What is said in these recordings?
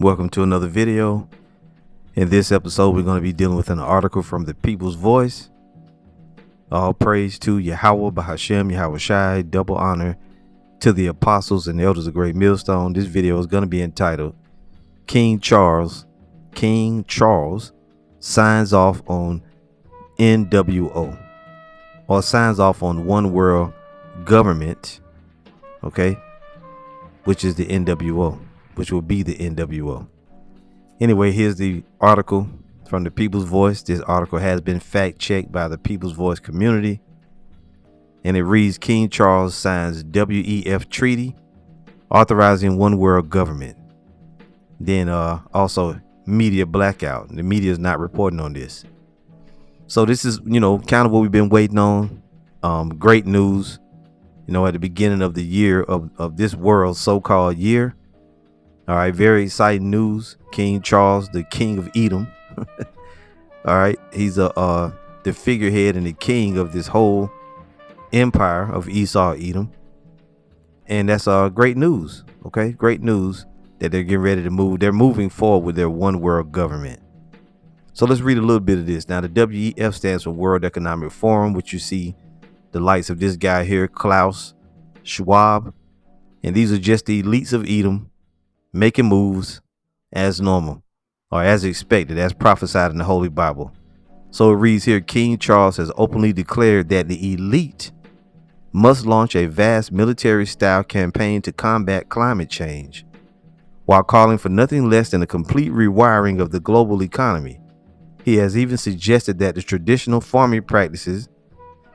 Welcome to another video. In this episode, we're going to be dealing with an article from the People's Voice. All praise to Yahweh, Bahashem, Yahweh Shai, double honor to the apostles and the elders of Great Millstone. This video is going to be entitled King Charles signs off on NWO, or signs off on one world government, okay, which is the NWO, which will be the NWO. Anyway, here's the article from the People's Voice. This article has been fact-checked by the People's Voice community, and it reads: King Charles signs WEF treaty authorizing one world government. Then also media blackout. The media is not reporting on this. So this is, kind of what we've been waiting on. Great news, at the beginning of the year of this world's so-called year. All right, very exciting news. King Charles, the king of Edom. All right, he's the figurehead and the king of this whole empire of Esau, Edom. And that's great news. Okay, great news that they're getting ready to move. They're moving forward with their one world government. So let's read a little bit of this. Now, the WEF stands for World Economic Forum, which you see the likes of this guy here, Klaus Schwab. And these are just the elites of Edom making moves as normal, or as expected, as prophesied in the Holy Bible. So it reads here: King Charles has openly declared that the elite must launch a vast military-style campaign to combat climate change, while calling for nothing less than a complete rewiring of the global economy. He has even suggested that the traditional farming practices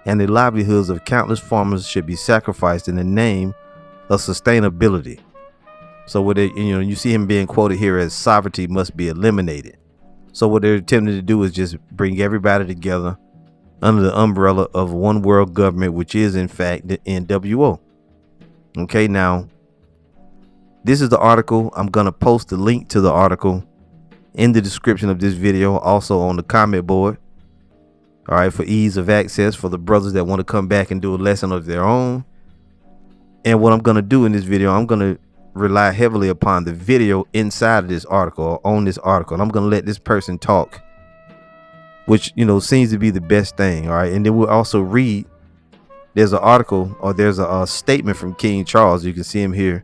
and the livelihoods of countless farmers should be sacrificed in the name of sustainability. So what you see him being quoted here as sovereignty must be eliminated. So what they're attempting to do is just bring everybody together under the umbrella of one world government, which is in fact the NWO. Okay, now this is the article. I'm going to post the link to the article in the description of this video, also on the comment board. All right, for ease of access for the brothers that want to come back and do a lesson of their own. And what I'm going to do in this video, I'm going to rely heavily upon the video inside of this article, or on this article, and I'm going to let this person talk, which seems to be the best thing. All right, and then we'll also read, there's an article, or there's a statement from King Charles. You can see him here.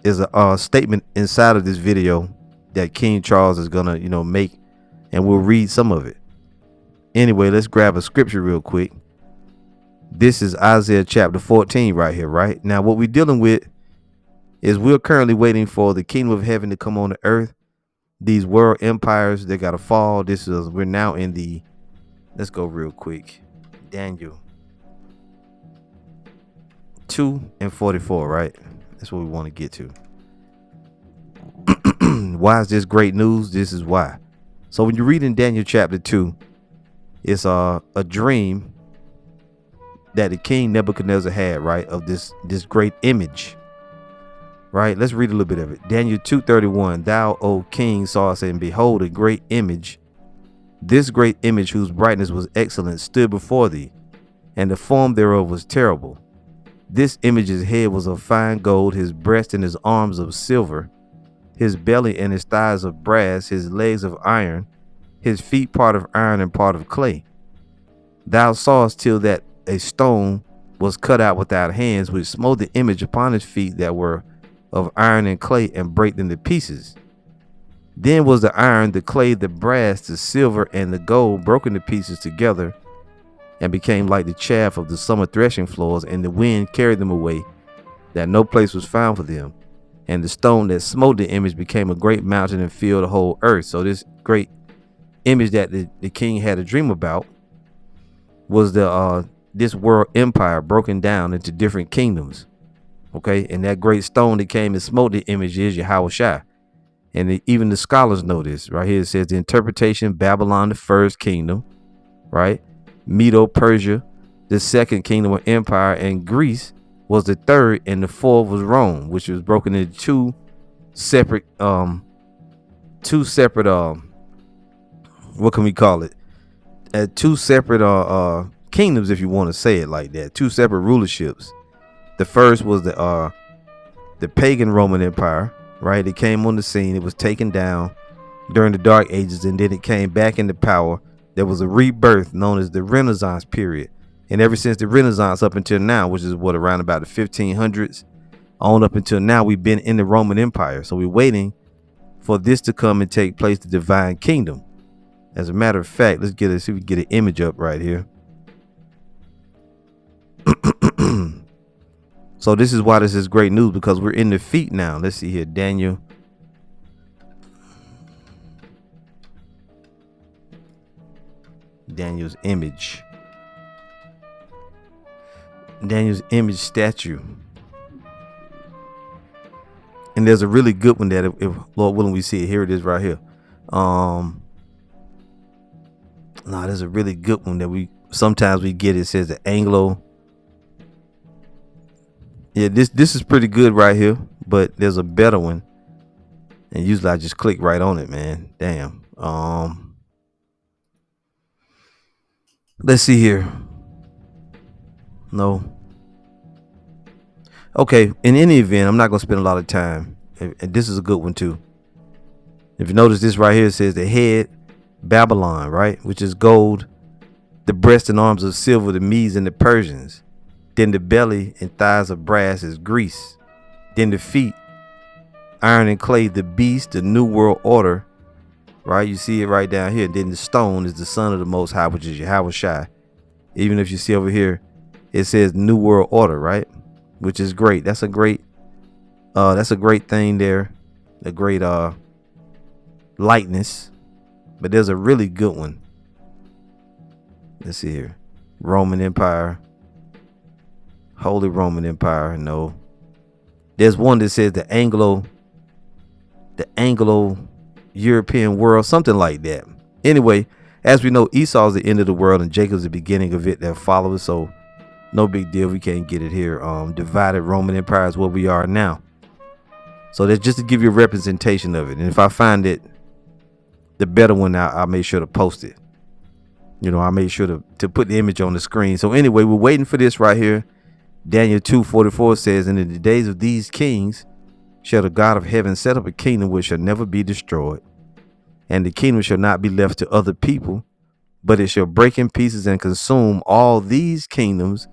There's a statement inside of this video that King Charles is gonna make, and we'll read some of it. Anyway, let's grab a scripture real quick. This is Isaiah chapter 14 right here. Right now, what we're dealing with is we're currently waiting for the kingdom of heaven to come on the earth. These world empires, they gotta fall. We're now in the, let's go real quick, Daniel 2:44, right? That's what we want to get to. Why is this great news? This is why. So when you read in Daniel chapter 2, it's a dream that the king Nebuchadnezzar had, right, of this great image. Right, let's read a little bit of it. Daniel 2:31. Thou, O king, sawest, and behold, a great image. This great image, whose brightness was excellent, stood before thee, and the form thereof was terrible. This image's head was of fine gold, his breast and his arms of silver, his belly and his thighs of brass, his legs of iron, his feet part of iron and part of clay. Thou sawest till that a stone was cut out without hands, which smote the image upon his feet that were of iron and clay, and brake them to pieces. Then was the iron, the clay, the brass, the silver, and the gold broken to pieces together, and became like the chaff of the summer threshing floors, and the wind carried them away, that no place was found for them. And the stone that smote the image became a great mountain and filled the whole earth. So this great image that the king had a dream about was this world empire broken down into different kingdoms. Okay, and that great stone that came and smote the image is Yahweh Shai. And even the scholars know this. Right here it says the interpretation: Babylon, the first kingdom, right? Medo-Persia, the second kingdom or empire, and Greece was the third, and the fourth was Rome, which was broken into two separate what can we call it? Two separate kingdoms, if you want to say it like that. Two separate rulerships. The first was the pagan Roman Empire, right? It came on the scene. It was taken down during the Dark Ages, and then it came back into power. There was a rebirth known as the Renaissance period. And ever since the Renaissance up until now, which is what, around about the 1500s, on up until now, we've been in the Roman Empire. So we're waiting for this to come and take place, the divine kingdom. As a matter of fact, let's see if we can get an image up right here. So this is why this is great news, because we're in defeat now. Let's see here, Daniel's image. Daniel's image statue. And there's a really good one that if Lord willing we see it. Here it is right here. There's a really good one that we sometimes we get. It says the Anglo. Yeah, this is pretty good right here, but there's a better one. And usually I just click right on it, man. Damn. Let's see here. No. Okay, in any event, I'm not going to spend a lot of time. And this is a good one too. If you notice this right here, it says the head, Babylon, right? Which is gold. The breast and arms of silver, the Medes and the Persians. Then the belly and thighs of brass is Greece. Then the feet, iron and clay, the beast, the new world order, right? You see it right down here. Then the stone is the son of the Most High, which is Yahweh Shai. Even if you see over here, it says new world order, right? Which is great. That's a great thing there. A great lightness. But there's a really good one. Let's see here. Roman Empire. Holy Roman Empire. No. There's one that says the Anglo European world, something like that. Anyway, as we know, Esau is the end of the world and Jacob's the beginning of it that follows. So no big deal. We can't get it here. Divided Roman Empire is what we are now. So that's just to give you a representation of it. And if I find it the better one, I'll make sure to post it. I'll make sure to put the image on the screen. So anyway, we're waiting for this right here. Daniel 2:44 says, and in the days of these kings shall the God of heaven set up a kingdom which shall never be destroyed. And the kingdom shall not be left to other people, but it shall break in pieces and consume all these kingdoms,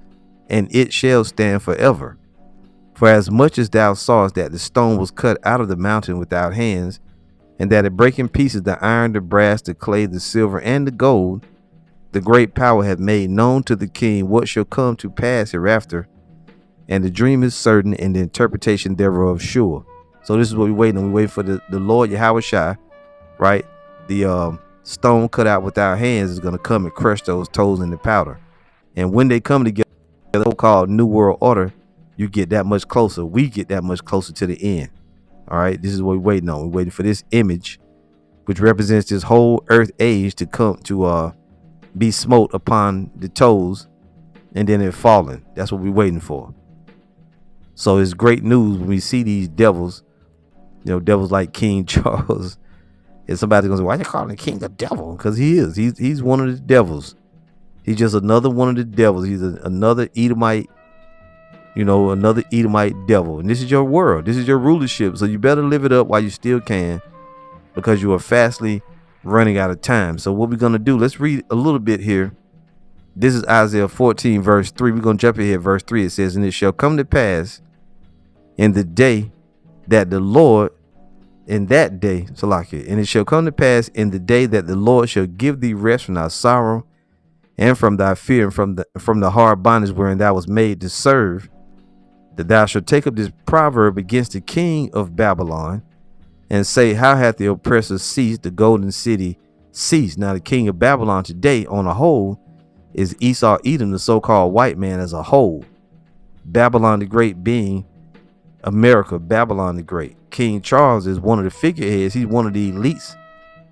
and it shall stand forever. For as much as thou sawest that the stone was cut out of the mountain without hands, and that it break in pieces the iron, the brass, the clay, the silver, and the gold, the great power hath made known to the king what shall come to pass hereafter. And the dream is certain, and the interpretation thereof sure. So this is what we're waiting on. We're waiting for the Lord Yahweh Shai, right? The stone cut out without hands is going to come and crush those toes in the powder. And when they come together, the so-called New World Order, you get that much closer. We get that much closer to the end. All right, this is what we're waiting on. We're waiting for this image, which represents this whole earth age to come to be smote upon the toes, and then it falling. That's what we're waiting for. So it's great news when we see these devils, devils like King Charles. And somebody's gonna say, why are you calling the king a devil? Because he is. He's one of the devils. He's just another one of the devils. He's another Edomite, another Edomite devil. And this is your world. This is your rulership. So you better live it up while you still can, because you are fastly running out of time. So what we're going to do, let's read a little bit here. This is Isaiah 14, verse 3. We're going to jump in here. Verse 3, it says, and it shall come to pass in the day that the Lord, in that day, Salakia, and it shall come to pass in the day that the Lord shall give thee rest from thy sorrow and from thy fear and from the hard bondage wherein thou was made to serve, that thou shalt take up this proverb against the king of Babylon and say, how hath the oppressor ceased, the golden city ceased? Now the king of Babylon today on a whole is Esau, Edom, the so-called white man as a whole. Babylon the Great being America, Babylon the Great. King Charles is one of the figureheads. He's one of the elites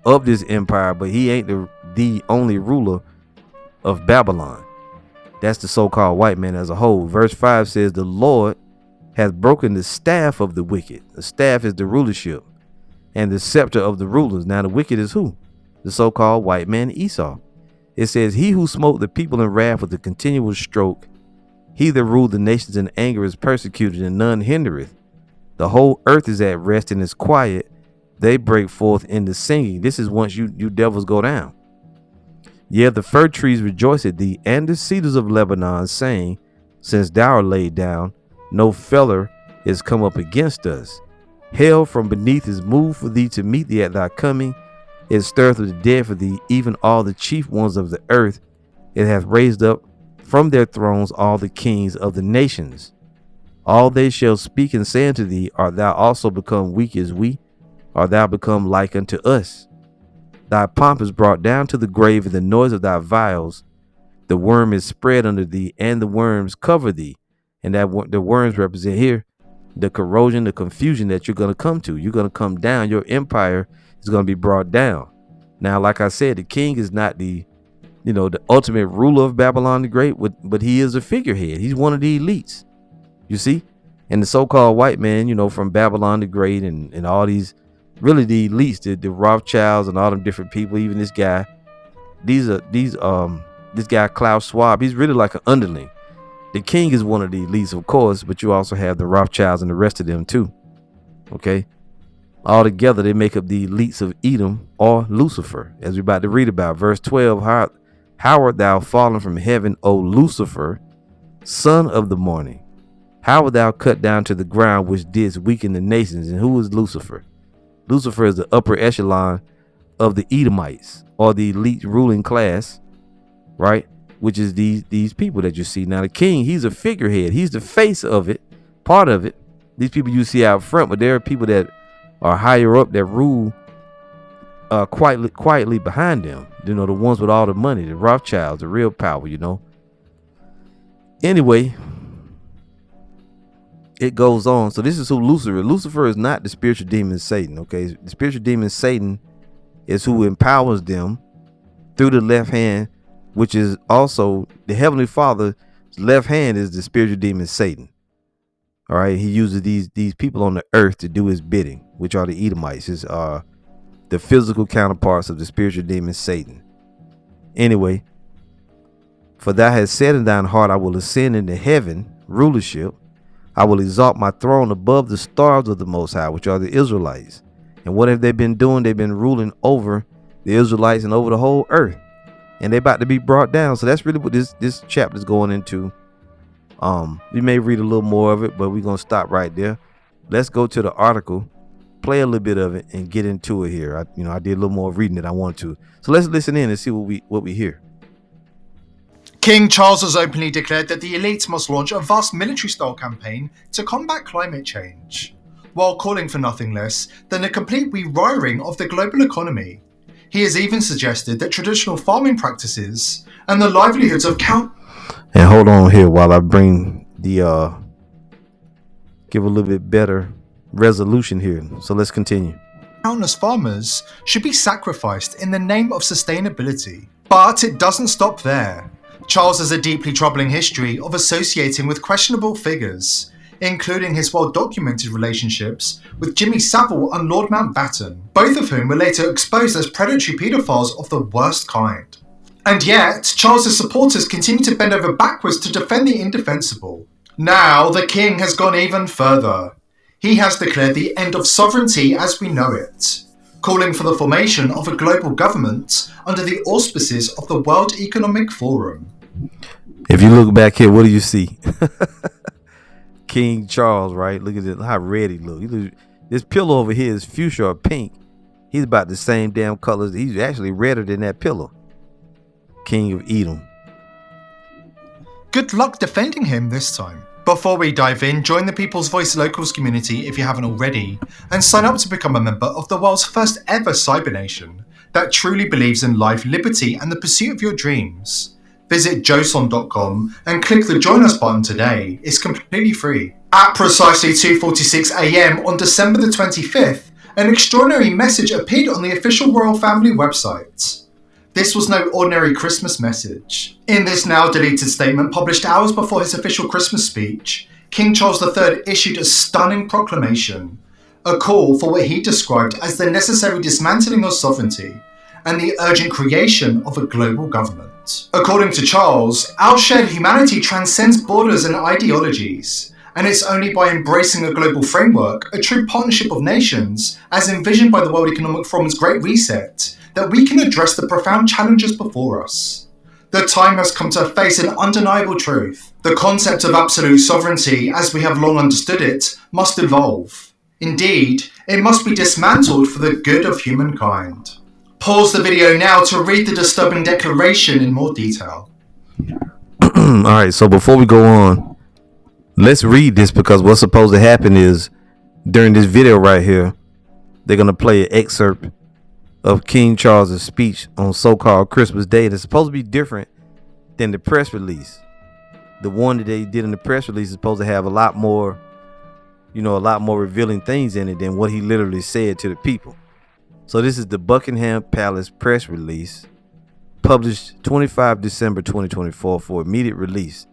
of this empire, but he ain't the only ruler of Babylon. That's the so-called white man as a whole. Verse 5 says, the Lord hath broken the staff of the wicked. The staff is the rulership and the scepter of the rulers. Now the wicked is who? The so-called white man Esau. It says, he who smote the people in wrath with a continual stroke, he that ruled the nations in anger is persecuted, and none hindereth. The whole earth is at rest and is quiet. They break forth into singing. This is once you devils go down. Yeah, the fir trees rejoice at thee, and the cedars of Lebanon, saying, since thou art laid down, no feller is come up against us. Hell from beneath is moved for thee to meet thee at thy coming. It stirreth the dead for thee, even all the chief ones of the earth. It hath raised up from their thrones all the kings of the nations. All they shall speak and say unto thee, art thou also become weak as we? Art thou become like unto us? Thy pomp is brought down to the grave, and the noise of thy vials. The worm is spread under thee, and the worms cover thee. And that the worms represent here the corrosion, the confusion that you're going to come to. You're going to come down. Your empire is going to be brought down. Now, like I said, the king is not the ultimate ruler of Babylon the Great, but he is a figurehead. He's one of the elites, you see. And the so-called white man, from Babylon the Great and all these, really the elites, the Rothschilds and all them different people, even this guy, this guy Klaus Schwab, he's really like an underling. The king is one of the elites, of course, but you also have the Rothschilds and the rest of them too. Okay. All together, they make up the elites of Edom or Lucifer, as we're about to read about. Verse 12, how art thou fallen from heaven, O Lucifer, son of the morning? How art thou cut down to the ground, which didst weaken the nations? And who is Lucifer? Lucifer is the upper echelon of the Edomites, or the elite ruling class, right? Which is these people that you see. Now, the king, he's a figurehead. He's the face of it, part of it. These people you see out front, but there are people that are higher up that rule quietly behind them. The ones with all the money, the Rothschilds, the real power, Anyway, it goes on. So this is who Lucifer is. Lucifer is not the spiritual demon Satan, okay? The spiritual demon Satan is who empowers them through the left hand, which is also the Heavenly Father's left hand is the spiritual demon Satan. All right, he uses these people on the earth to do his bidding, which are the Edomites, the physical counterparts of the spiritual demon Satan. Anyway, for thou hast said in thine heart, I will ascend into heaven, rulership. I will exalt my throne above the stars of the Most High, which are the Israelites. And what have they been doing? They've been ruling over the Israelites and over the whole earth. And they're about to be brought down. So that's really what this chapter is going into. You may read a little more of it, but we're going to stop right there. Let's go to the article, play a little bit of it, and get into it here. I did a little more reading than I wanted to. So let's listen in and see what we hear. King Charles has openly declared that the elites must launch a vast military-style campaign to combat climate change, while calling for nothing less than a complete rewiring of the global economy. He has even suggested that traditional farming practices and the livelihoods of And hold on here while I bring the give a little bit better resolution here. So let's continue. Countless farmers should be sacrificed in the name of sustainability. But it doesn't stop there. Charles has a deeply troubling history of associating with questionable figures, including his well-documented relationships with Jimmy Savile and Lord Mountbatten, both of whom were later exposed as predatory paedophiles of the worst kind. And yet, Charles's supporters continue to bend over backwards to defend the indefensible. Now, the king has gone even further. He has declared the end of sovereignty as we know it, calling for the formation of a global government under the auspices of the World Economic Forum. If you look back here, what do you see? King Charles, right? Look at it, how red he looks. This pillow over here is fuchsia or pink. He's about the same damn colors. He's actually redder than that pillow. King of Edom. Good luck defending him this time. Before we dive in, join the People's Voice Locals community if you haven't already, and sign up to become a member of the world's first ever cyber nation that truly believes in life, liberty, and the pursuit of your dreams. Visit joson.com and click the Join Us button today. It's completely free. At precisely 2:46 a.m. on December the 25th, an extraordinary message appeared on the official royal family website. This was no ordinary Christmas message. In this now deleted statement published hours before his official Christmas speech, King Charles III issued a stunning proclamation, a call for what he described as the necessary dismantling of sovereignty and the urgent creation of a global government. According to Charles, our shared humanity transcends borders and ideologies, And it's only by embracing a global framework, a true partnership of nations, as envisioned by the World Economic Forum's Great Reset, that we can address the profound challenges before us. The time has come to face an undeniable truth. The concept of absolute sovereignty, as we have long understood it, must evolve. Indeed, it must be dismantled for the good of humankind. Pause the video now to read the disturbing declaration in more detail. All right, so before we go on, let's read this, because what's supposed to happen is during this video right here, they're going to play an excerpt of King Charles's speech on so-called Christmas Day. That's supposed to be different than the press release. The one that they did in the press release is supposed to have a lot more revealing things in it than what he literally said to the people. So this is the Buckingham Palace press release, published 25 December 2024 for immediate release.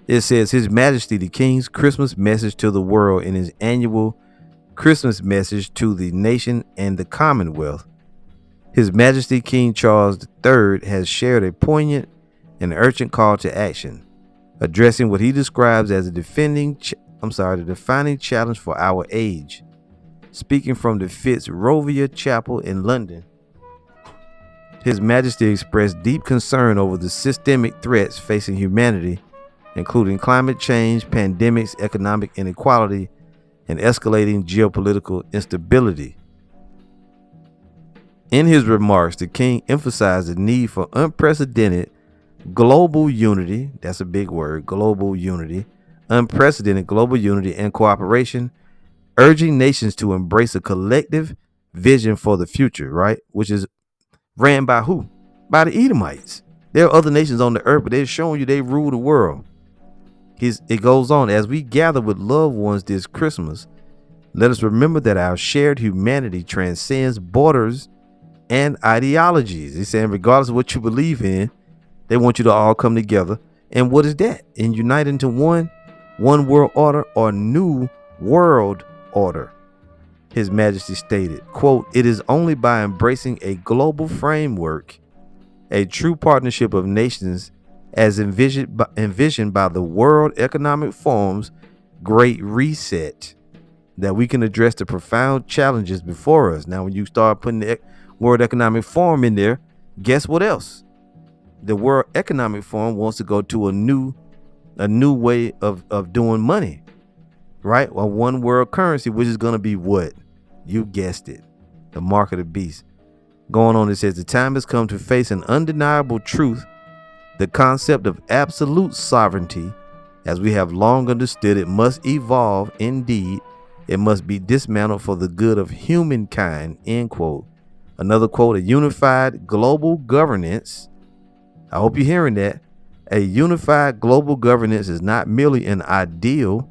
It says, His Majesty the King's Christmas message to the world in his annual Christmas message to the nation and the Commonwealth. His Majesty King Charles III has shared a poignant and urgent call to action, addressing what he describes as a defining challenge for our age. Speaking from the Fitzrovia Chapel in London, His Majesty expressed deep concern over the systemic threats facing humanity, including climate change, pandemics, economic inequality, and escalating geopolitical instability. In his remarks, the king emphasized the need for unprecedented global unity. That's a big word, global unity, unprecedented global unity and cooperation, urging nations to embrace a collective vision for the future, right? Which is ran by who? By the Edomites. There are other nations on the earth, but they're showing you they rule the world. It goes on, as we gather with loved ones this Christmas, let us remember that our shared humanity transcends borders and ideologies. He's saying regardless of what you believe in, they want you to all come together. And what is that? And unite into one world order or new world order. His Majesty stated, quote, It is only by embracing a global framework, a true partnership of nations as envisioned by the World Economic Forum's Great Reset, that we can address the profound challenges before us. Now, when you start putting the World Economic Forum in there, guess what else? The World Economic Forum wants to go to a new way of doing money, right? A one world currency, which is going to be what? You guessed it, the mark of the beast. Going on, it says, the time has come to face an undeniable truth. The concept of absolute sovereignty, as we have long understood it, must evolve. Indeed, it must be dismantled for the good of humankind, end quote. Another quote, a unified global governance. I hope you're hearing that. A unified global governance is not merely an ideal.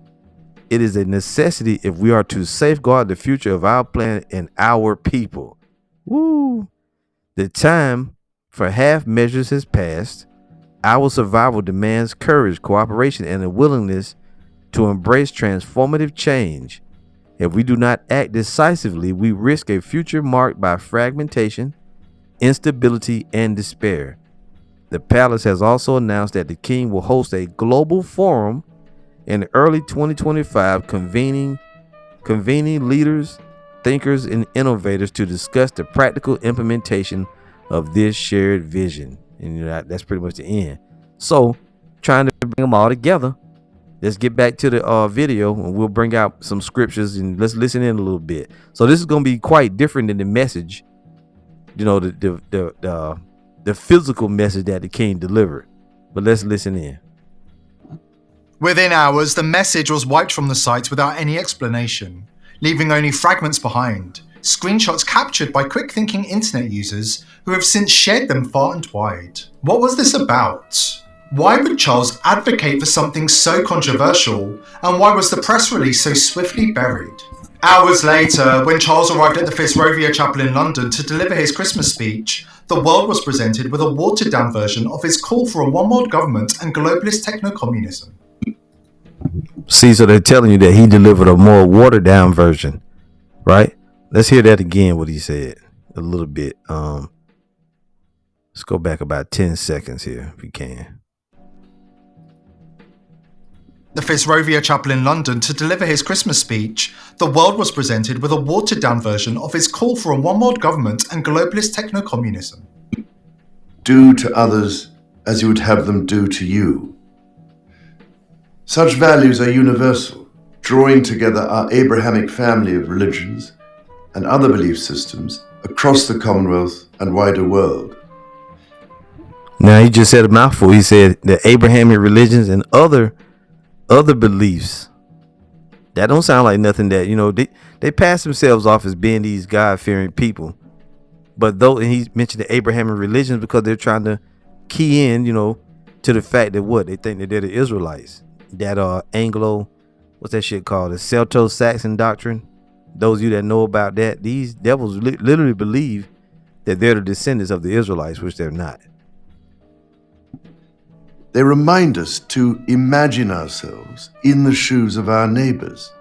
It is a necessity if we are to safeguard the future of our planet and our people. Woo! The time for half measures has passed. Our survival demands courage, cooperation, and a willingness to embrace transformative change. If we do not act decisively, we risk a future marked by fragmentation, instability, and despair. The palace has also announced that the king will host a global forum in early 2025, convening leaders, thinkers, and innovators to discuss the practical implementation of this shared vision. And that's pretty much the end. So, trying to bring them all together. Let's get back to the video, and we'll bring out some scriptures and let's listen in a little bit. So this is going to be quite different than the message, the physical message that the king delivered. But let's listen in. Within hours, the message was wiped from the site without any explanation, leaving only fragments behind, screenshots captured by quick-thinking internet users who have since shared them far and wide. What was this about? Why would Charles advocate for something so controversial, and why was the press release so swiftly buried? Hours later, when Charles arrived at the Fitzrovia Chapel in London to deliver his Christmas speech, the world was presented with a watered-down version of his call for a one-world government and globalist techno-communism. See, so they're telling you that he delivered a more watered-down version, right? Let's hear that again, what he said, a little bit. Let's go back about 10 seconds here, if we can. the Fitzrovia Chapel in London to deliver his Christmas speech, the world was presented with a watered-down version of his call for a one-world government and globalist techno-communism. Do to others as you would have them do to you. Such values are universal, drawing together our Abrahamic family of religions and other belief systems across the Commonwealth and wider world. Now, he just said a mouthful. He said the Abrahamic religions and other beliefs. That don't sound like nothing that, they pass themselves off as being these God-fearing people. But though, and he mentioned the Abrahamic religions because they're trying to key in, to the fact that they think that they're the Israelites. That Anglo, what's that shit called? The Celto-Saxon doctrine. Those of you that know about that, these devils literally believe that they're the descendants of the Israelites, which they're not. They remind us to imagine ourselves in the shoes of our neighbors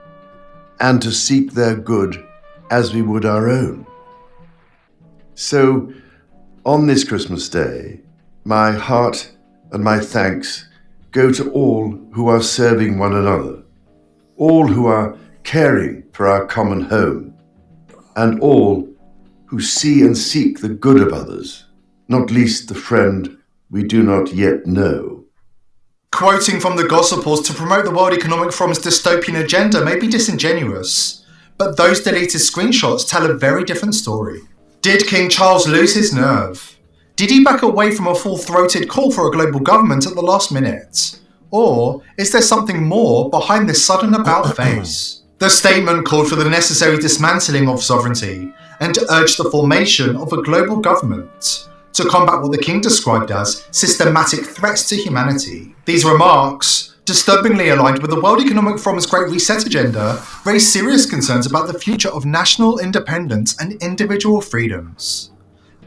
and to seek their good as we would our own. So, on this Christmas Day, my heart and my thanks go to all who are serving one another, all who are caring for our common home, and all who see and seek the good of others, not least the friend we do not yet know. Quoting from the Gospels to promote the World Economic Forum's dystopian agenda may be disingenuous, but those deleted screenshots tell a very different story. Did King Charles lose his nerve? Did he back away from a full-throated call for a global government at the last minute? Or is there something more behind this sudden about-face? The statement called for the necessary dismantling of sovereignty and urged the formation of a global government to combat what the king described as systematic threats to humanity. These remarks, disturbingly aligned with the World Economic Forum's Great Reset agenda, raise serious concerns about the future of national independence and individual freedoms.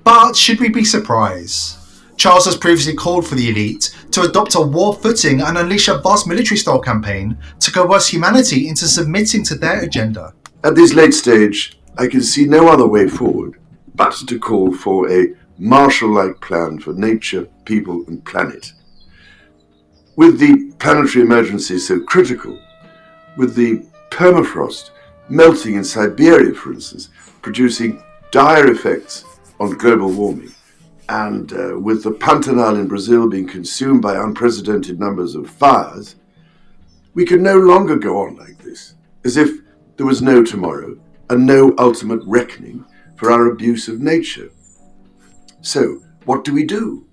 But should we be surprised? Charles has previously called for the elite to adopt a war footing and unleash a vast military-style campaign to coerce humanity into submitting to their agenda. At this late stage, I can see no other way forward but to call for a Marshall-like plan for nature, people, and planet. With the planetary emergency so critical, with the permafrost melting in Siberia, for instance, producing dire effects on global warming, and with the Pantanal in Brazil being consumed by unprecedented numbers of fires, we can no longer go on like this, as if there was no tomorrow and no ultimate reckoning for our abuse of nature. So, what do we do?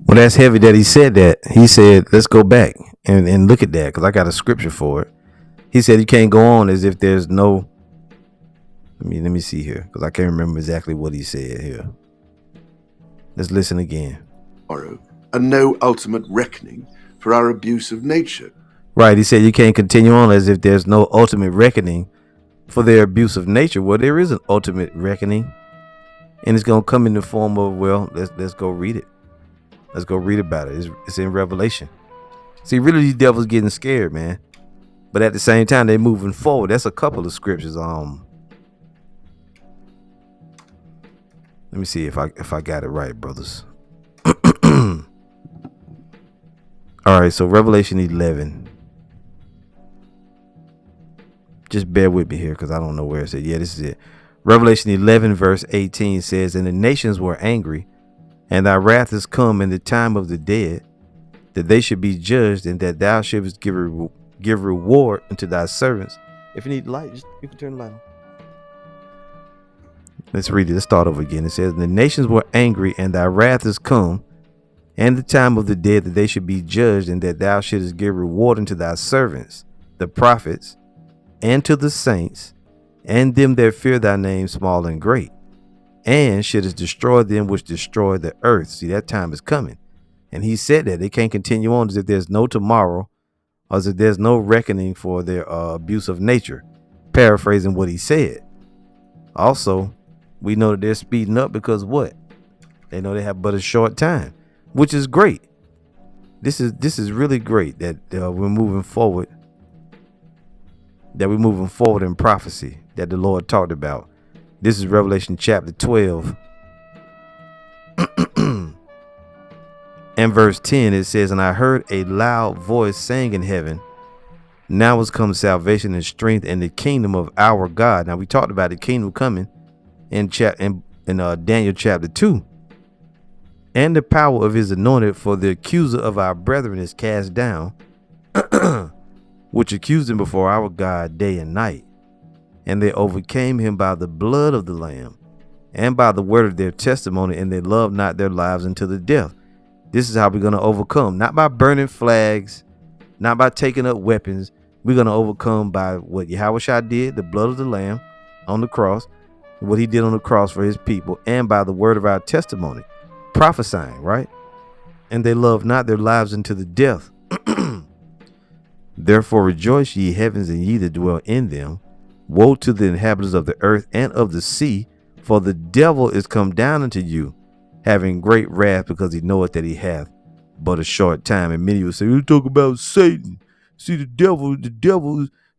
Well, that's heavy that he said that. He said, let's go back and look at that, because I got a scripture for it. He said you can't go on as if there's no... Let me see here, because I can't remember exactly what he said here. Let's listen again. And no ultimate reckoning for our abuse of nature. Right, he said you can't continue on as if there's no ultimate reckoning for their abuse of nature. Well, there is an ultimate reckoning. And it's going to come in the form of, let's go read it. Let's go read about it. It's in Revelation. See, really, these devils getting scared, man. But at the same time, they're moving forward. That's a couple of scriptures. Let me see if I got it right, brothers. All right, so Revelation 11. Just bear with me here because I don't know where it said. Yeah, this is it. Revelation 11 verse 18 says, and the nations were angry, and thy wrath is come in the time of the dead, that they should be judged, and that thou shouldest give reward unto thy servants. If you need light, you can turn the light on. Let's read it. Let's start over again. It says, and the nations were angry, and thy wrath is come, and the time of the dead, that they should be judged, and that thou shouldest give reward unto thy servants, the prophets, and to the saints, and them that fear thy name, small and great, and shouldest destroy them which destroy the earth. See, that time is coming. And he said that they can't continue on as if there's no tomorrow, or as if there's no reckoning for their abuse of nature. Paraphrasing what he said. Also, we know that they're speeding up because what? They know they have but a short time, which is great. This is really great that we're moving forward. That we're moving forward in prophecy that the Lord talked about. This is Revelation chapter 12. And verse 10, it says, and I heard a loud voice saying in heaven, now has come salvation and strength and the kingdom of our God. Now we talked about the kingdom coming in Daniel chapter 2. And the power of his anointed, for the accuser of our brethren is cast down, which accused him before our God day and night. And they overcame him by the blood of the Lamb and by the word of their testimony, and they loved not their lives unto the death. This is how we're going to overcome, not by burning flags, not by taking up weapons. We're going to overcome by what Yahushua did, the blood of the Lamb on the cross, what he did on the cross for his people, and by the word of our testimony, prophesying, right? And they love not their lives unto the death. Therefore rejoice, ye heavens, and ye that dwell in them. Woe to the inhabitants of the earth and of the sea, for the devil is come down unto you, having great wrath, because he knoweth that he hath but a short time. And many will say, you talk about Satan. See, the devil,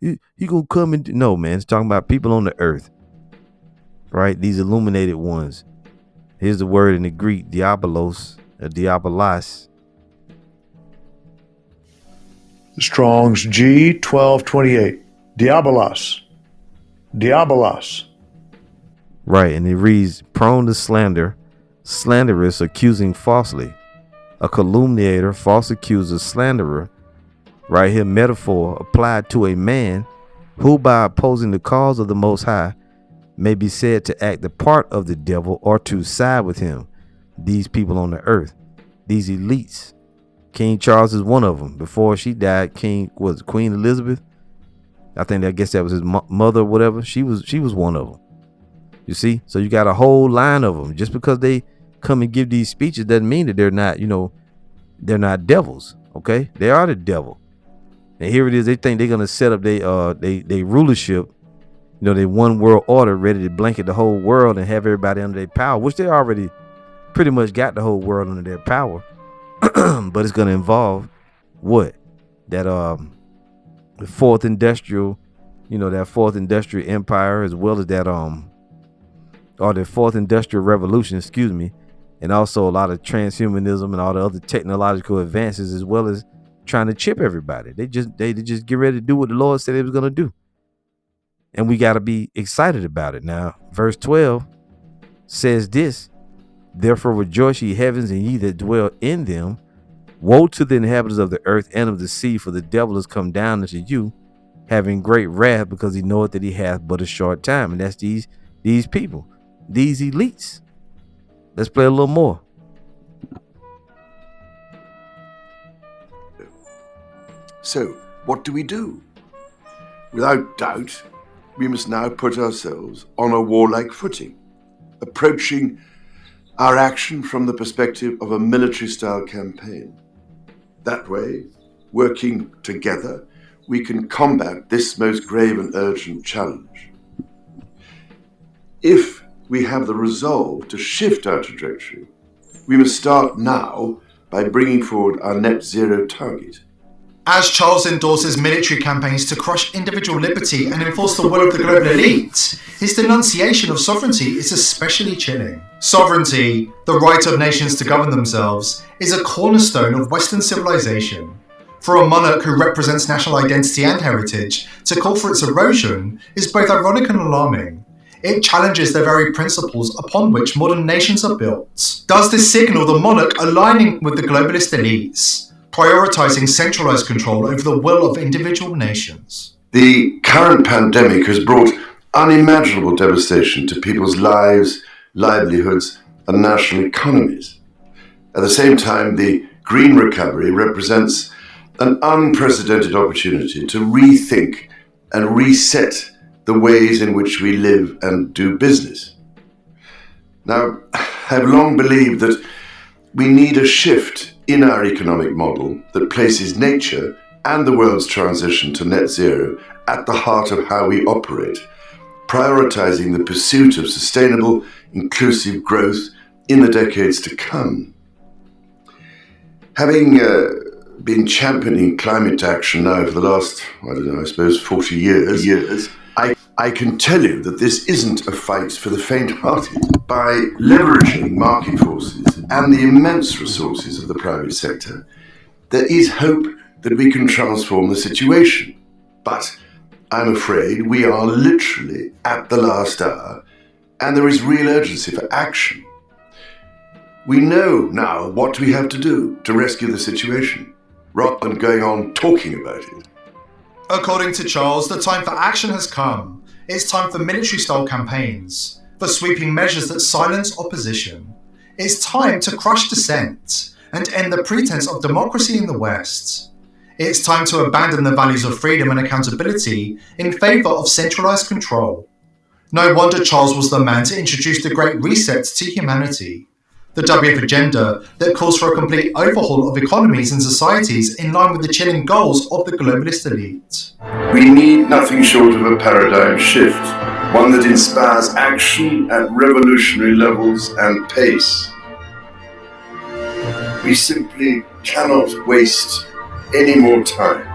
he gonna come and no, man, it's talking about people on the earth, right? These illuminated ones. Here's the word in the Greek, Diabolos, Diabolos. Strong's G 1228. Diabolos. Diabolos. Right, and it reads, prone to slander, slanderous, accusing falsely, a calumniator, false accuser, slanderer. Right here, metaphor applied to a man who, by opposing the cause of the Most High, may be said to act the part of the devil or to side with him. These people on the earth, these elites. King Charles is one of them. Before she died, Queen Elizabeth. I guess that was his mother or whatever. She was one of them. You see, so you got a whole line of them. Just because they come and give these speeches doesn't mean that they're not, they're not devils. Okay, they are the devil. And here it is. They think they're gonna set up they rulership, they one world order, ready to blanket the whole world and have everybody under their power, which they already pretty much got the whole world under their power. But it's gonna involve what? That the fourth industrial, that fourth industrial empire, as well as that or the fourth industrial revolution, excuse me, and also a lot of transhumanism and all the other technological advances, as well as trying to chip everybody. They just get ready to do what the Lord said they was gonna do, and we got to be excited about it. Now, verse 12 says this: therefore rejoice, ye heavens, and ye that dwell in them. Woe to the inhabitants of the earth and of the sea, for the devil is come down unto you, having great wrath, because he knoweth that he hath but a short time. And that's these people, these elites. Let's play a little more. So, what do we do? Without doubt, we must now put ourselves on a warlike footing, approaching our action from the perspective of a military-style campaign. That way, working together, we can combat this most grave and urgent challenge. If we have the resolve to shift our trajectory, we must start now by bringing forward our net zero target. As Charles endorses military campaigns to crush individual liberty and enforce the will of the global elite, his denunciation of sovereignty is especially chilling. Sovereignty, the right of nations to govern themselves, is a cornerstone of Western civilization. For a monarch who represents national identity and heritage, to call for its erosion is both ironic and alarming. It challenges the very principles upon which modern nations are built. Does this signal the monarch aligning with the globalist elites, prioritizing centralized control over the will of individual nations? The current pandemic has brought unimaginable devastation to people's lives, livelihoods, and national economies. At the same time, the green recovery represents an unprecedented opportunity to rethink and reset the ways in which we live and do business. Now, I've long believed that we need a shift in our economic model that places nature and the world's transition to net zero at the heart of how we operate, prioritizing the pursuit of sustainable, inclusive growth in the decades to come. Having been championing climate action now for the last, 40 years, I can tell you that this isn't a fight for the faint-hearted. By leveraging market forces and the immense resources of the private sector, there is hope that we can transform the situation. But I'm afraid we are literally at the last hour, and there is real urgency for action. We know now what we have to do to rescue the situation, rather than going on talking about it. According to Charles, the time for action has come. It's time for military-style campaigns, for sweeping measures that silence opposition. It's time to crush dissent and end the pretense of democracy in the West. It's time to abandon the values of freedom and accountability in favour of centralised control. No wonder Charles was the man to introduce the Great Reset to humanity, the WF agenda that calls for a complete overhaul of economies and societies in line with the chilling goals of the globalist elite. We need nothing short of a paradigm shift, one that inspires action at revolutionary levels and pace. We simply cannot waste any more time.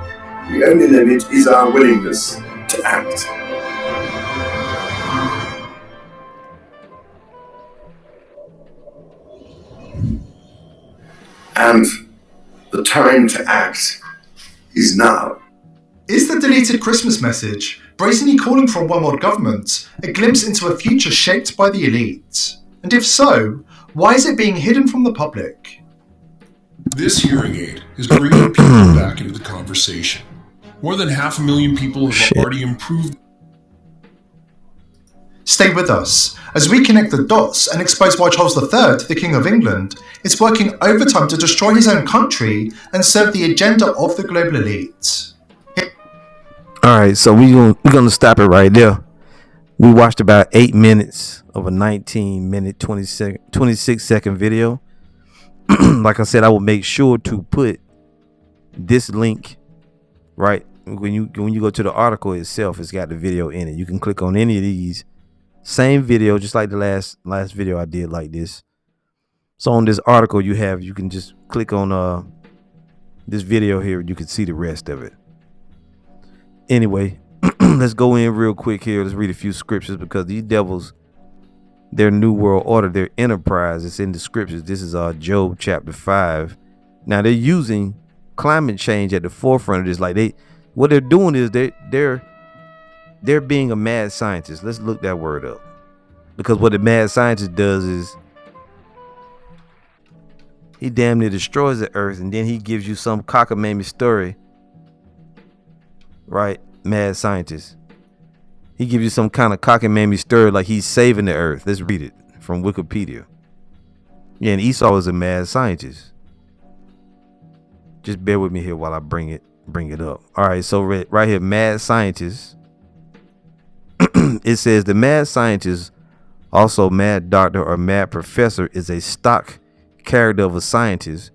The only limit is our willingness to act. And the time to act is now. Is the deleted Christmas message, brazenly calling for a one-world government, a glimpse into a future shaped by the elite? And if so, why is it being hidden from the public? This hearing aid is bringing people back into the conversation. More than 500,000 people have already improved. Stay with us as we connect the dots and expose why Charles III, the King of England, is working overtime to destroy his own country and serve the agenda of the global elite. All right, so we're gonna stop it right there. We watched about 8 minutes of a 19-minute, 26-second video. Like I said, I will make sure to put this link right when you go to the article itself. It's got the video in it. You can click on any of these. Same video, just like the last video I did like this. So on this article you can just click on this video here. You can see the rest of it. Anyway, let's go in real quick here. Let's read a few scriptures because these devils, their new world order, their enterprise, it's in the scriptures. This is Job chapter 5. Now they're using climate change at the forefront of this. Like what they're doing is they're being a mad scientist. Let's look that word up. Because what a mad scientist does is he damn near destroys the earth and then he gives you some cockamamie story. Right? Mad scientist. He gives you some kind of cockamamie story like he's saving the earth. Let's read it from Wikipedia. Yeah, and Esau is a mad scientist. Just bear with me here while I bring it up. All right, so right here, mad scientist. It says the mad scientist, also mad doctor or mad professor, is a stock character of a scientist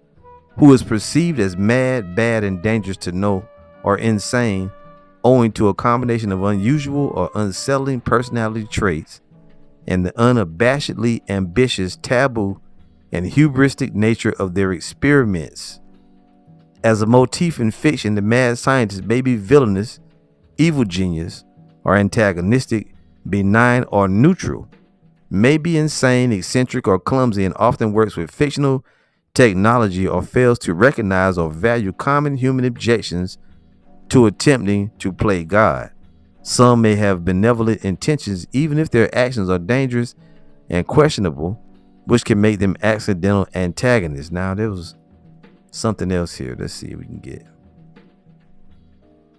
who is perceived as mad, bad, and dangerous to know or insane, owing to a combination of unusual or unsettling personality traits and the unabashedly ambitious, taboo, and hubristic nature of their experiments. As a motif in fiction, the mad scientist may be villainous, evil genius, or antagonistic, benign or neutral, may be insane, eccentric, or clumsy, and often works with fictional technology or fails to recognize or value common human objections to attempting to play God. Some may have benevolent intentions, even if their actions are dangerous and questionable, which can make them accidental antagonists. Now, there was something else here. Let's see if we can get.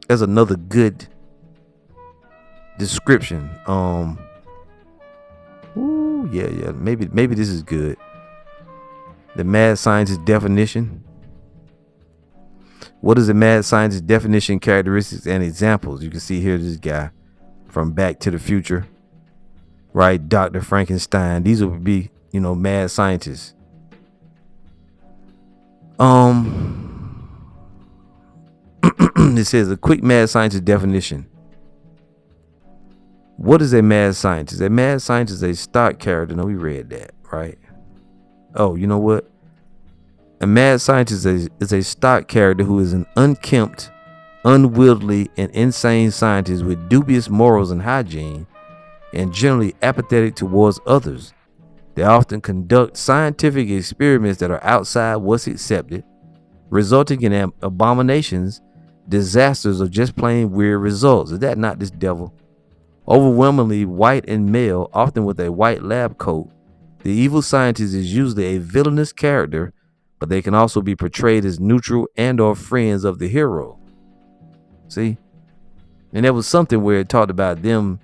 There's another good description. Yeah. Maybe this is good. The mad scientist definition. What is the mad scientist definition, characteristics, and examples? You can see here this guy from Back to the Future, right? Dr. Frankenstein. These would be, mad scientists. It says a quick mad scientist definition. What is a mad scientist? A mad scientist is a stock character. No, we read that, right? Oh, you know what? A mad scientist is a stock character who is an unkempt, unwieldy, and insane scientist with dubious morals and hygiene, and generally apathetic towards others. They often conduct scientific experiments that are outside what's accepted, resulting in abominations, disasters, or just plain weird results. Is that not this devil? Overwhelmingly white and male, often with a white lab coat, the evil scientist is usually a villainous character, but they can also be portrayed as neutral and or friends of the hero. See? And there was something where it talked about them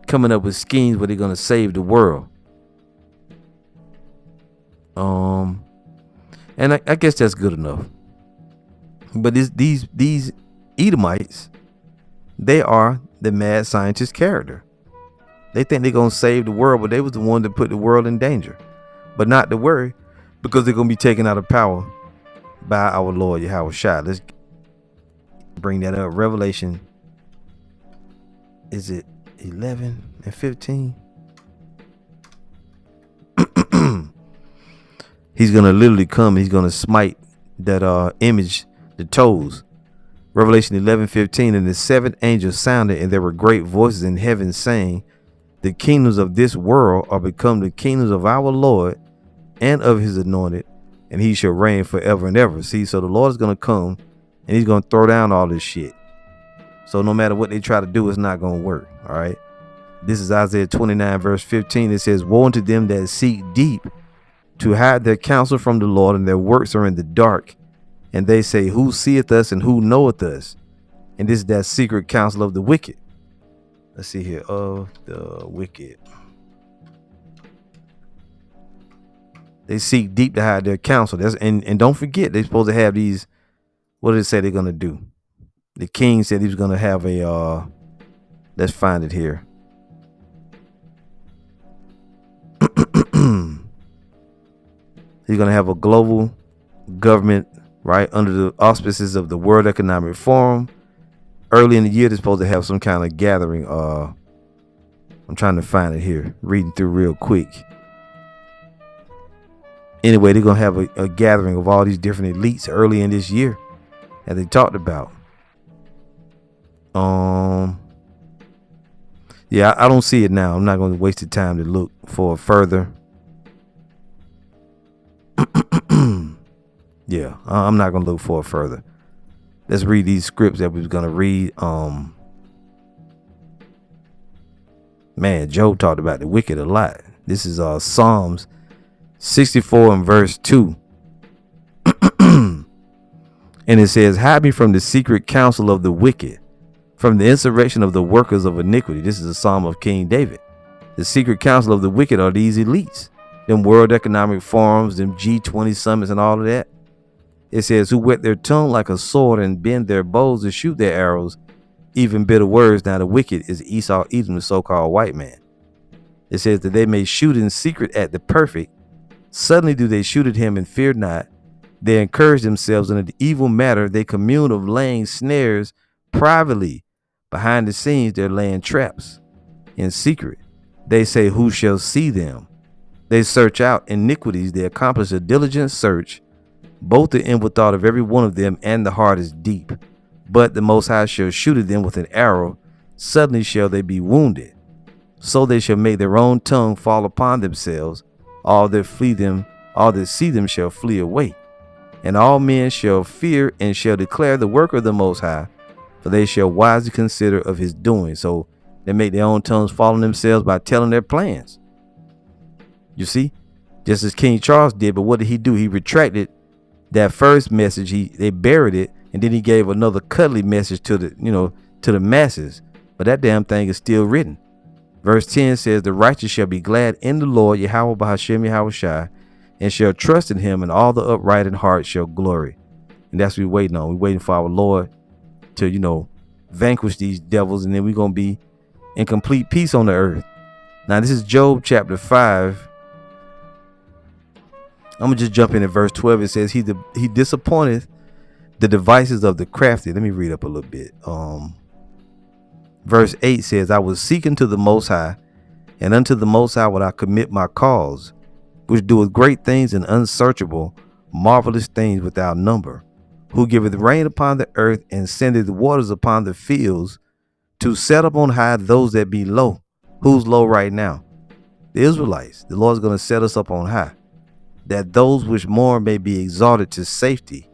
coming up with schemes where they're going to save the world. And I guess that's good enough. But these Edomites, they are the mad scientist character. They think they're going to save the world, but they was the one that put the world in danger. But not to worry, because they're going to be taken out of power by our Lord Yahweh Shai. Let's bring that up. Revelation, is it 11 and 15? He's going to literally come. He's going to smite that image, the toes. Revelation 11:15. And the seventh angel sounded, and there were great voices in heaven saying, the kingdoms of this world are become the kingdoms of our Lord and of his anointed, and he shall reign forever and ever. See, so the Lord is going to come and he's going to throw down all this shit. So no matter what they try to do, it's not going to work. All right. This is Isaiah 29 verse 15. It says, woe unto them that seek deep to hide their counsel from the Lord, and their works are in the dark. And they say, who seeth us and who knoweth us? And this is that secret counsel of the wicked. Let's see here. Of the wicked. They seek deep to hide their counsel. And don't forget, they're supposed to have these. What did it say they're going to do? The king said he was going to have a, let's find it here. He's going to have a global government, right, under the auspices of the World Economic Forum. Early in the year, they're supposed to have some kind of gathering. I'm trying to find it here, reading through real quick. Anyway, they're going to have a gathering of all these different elites early in this year, as they talked about. Yeah, I don't see it now. I'm not going to waste the time to look for it further. Yeah, I'm not going to look for it further. Let's read these scripts that we was going to read. Man, Job talked about the wicked a lot. This is Psalms 64 and verse 2. And it says, hide me from the secret counsel of the wicked, from the insurrection of the workers of iniquity. This is a psalm of King David. The secret counsel of the wicked are these elites, them World Economic Forums, them G20 summits and all of that. It says, who wet their tongue like a sword and bend their bows to shoot their arrows, even bitter words. Now the wicked is Esau, Edom, the so-called white man. It says that they may shoot in secret at the perfect. Suddenly do they shoot at him and fear not. They encourage themselves in the evil matter. They commune of laying snares privately. Behind the scenes, they're laying traps. In secret, they say, who shall see them? They search out iniquities. They accomplish a diligent search. Both the inward thought of every one of them and the heart is deep. But the Most High shall shoot at them with an arrow. Suddenly shall they be wounded. So they shall make their own tongue fall upon themselves. All that see them shall flee away. And all men shall fear and shall declare the work of the Most High, for they shall wisely consider of his doing. So they make their own tongues fall on themselves by telling their plans. You see, just as King Charles did. But what did he do? He retracted that first message. They buried it, and then he gave another cuddly message to the masses. But that damn thing is still written. Verse 10 says, the righteous shall be glad in the Lord, Yahweh Bahashem Yahweh Shai, and shall trust in him, and all the upright in heart shall glory. And that's what we're waiting on. We're waiting for our Lord to, vanquish these devils, and then we're going to be in complete peace on the earth. Now, this is Job chapter 5. I'm going to just jump in at verse 12. It says, he disappointeth the devices of the crafty. Let me read up a little bit. Verse 8 says, I was seeking to the Most High, and unto the Most High would I commit my cause, which doeth great things and unsearchable, marvelous things without number, who giveth rain upon the earth and sendeth waters upon the fields, to set up on high those that be low. Who's low right now? the Israelites. The Lord's going to set us up on high, that those which mourn may be exalted to safety.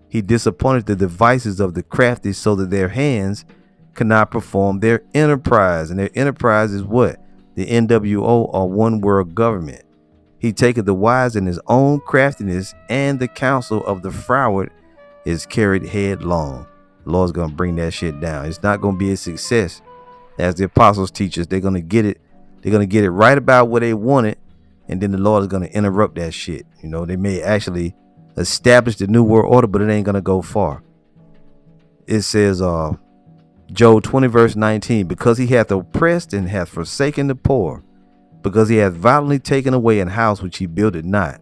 He disappointed the devices of the crafty, so that their hands cannot perform their enterprise. And their enterprise is what? The NWO, or one world government. He taketh the wise in his own craftiness, and the counsel of the froward is carried headlong. The Lord's going to bring that shit down. It's not going to be a success. As the apostles teach us, they're going to get it. They're going to get it right about where they want it. And then the Lord is going to interrupt that shit. You know, they may actually establish the new world order, but it ain't going to go far. It says, Job 20 verse 19, because he hath oppressed and hath forsaken the poor, because he hath violently taken away an house which he builded not.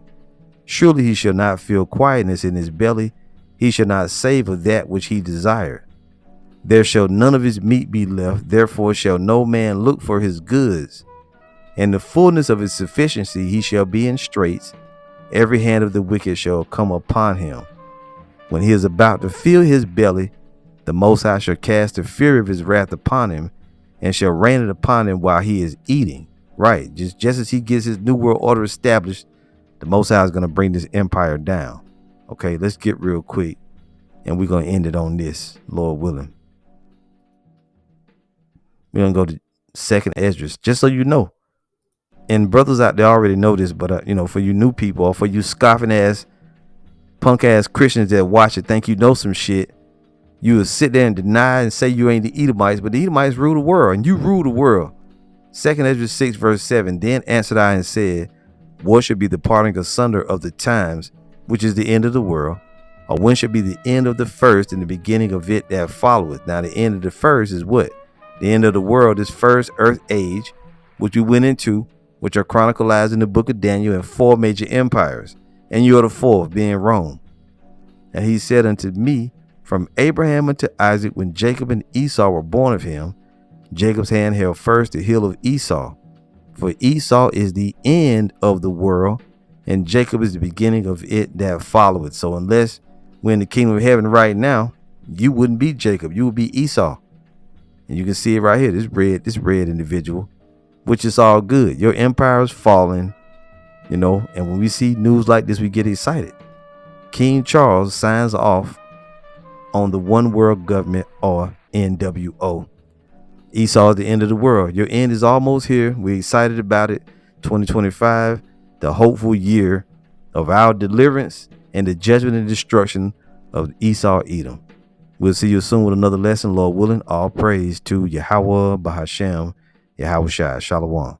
Surely he shall not feel quietness in his belly. He shall not save of that which he desired. There shall none of his meat be left. Therefore shall no man look for his goods. In the fullness of his sufficiency he shall be in straits. Every hand of the wicked shall come upon him. When he is about to fill his belly, the Most High shall cast the fury of his wrath upon him, and shall rain it upon him while he is eating. Right, just as he gets his new world order established, the Most High is going to bring this empire down. Okay, let's get real quick, and we're going to end it on this, Lord willing. We're going to go to 2nd Esdras, just so you know. And brothers out there already know this, but you know, for you new people, or for you scoffing ass, punk ass Christians that watch it, think you know some shit, you will sit there and deny and say you ain't the Edomites, but the Edomites rule the world, and you rule the world. 2nd Esdras 6 verse 7, then answered I and said, what should be the parting asunder of the times, which is the end of the world? Or when should be the end of the first and the beginning of it that followeth? Now the end of the first is what? The end of the world is first earth age, which we went into, which are chronicled in the book of Daniel, and 4 major empires, and you are the 4th, being Rome. And he said unto me, from Abraham unto Isaac, when Jacob and Esau were born of him, Jacob's hand held first the heel of Esau. For Esau is the end of the world, and Jacob is the beginning of it that followeth. So unless we're in the kingdom of heaven right now, you wouldn't be Jacob, you would be Esau. And you can see it right here, this red individual, which is all good. Your empire is falling, you know, and when we see news like this, we get excited. King Charles signs off on the one world government, or NWO. Esau is the end of the world. Your end is almost here. We're excited about it. 2025, the hopeful year of our deliverance and the judgment and destruction of Esau, Edom. We'll see you soon with another lesson, Lord willing. All praise to Yahweh Bahashem, Yahweh Shai. Shalom.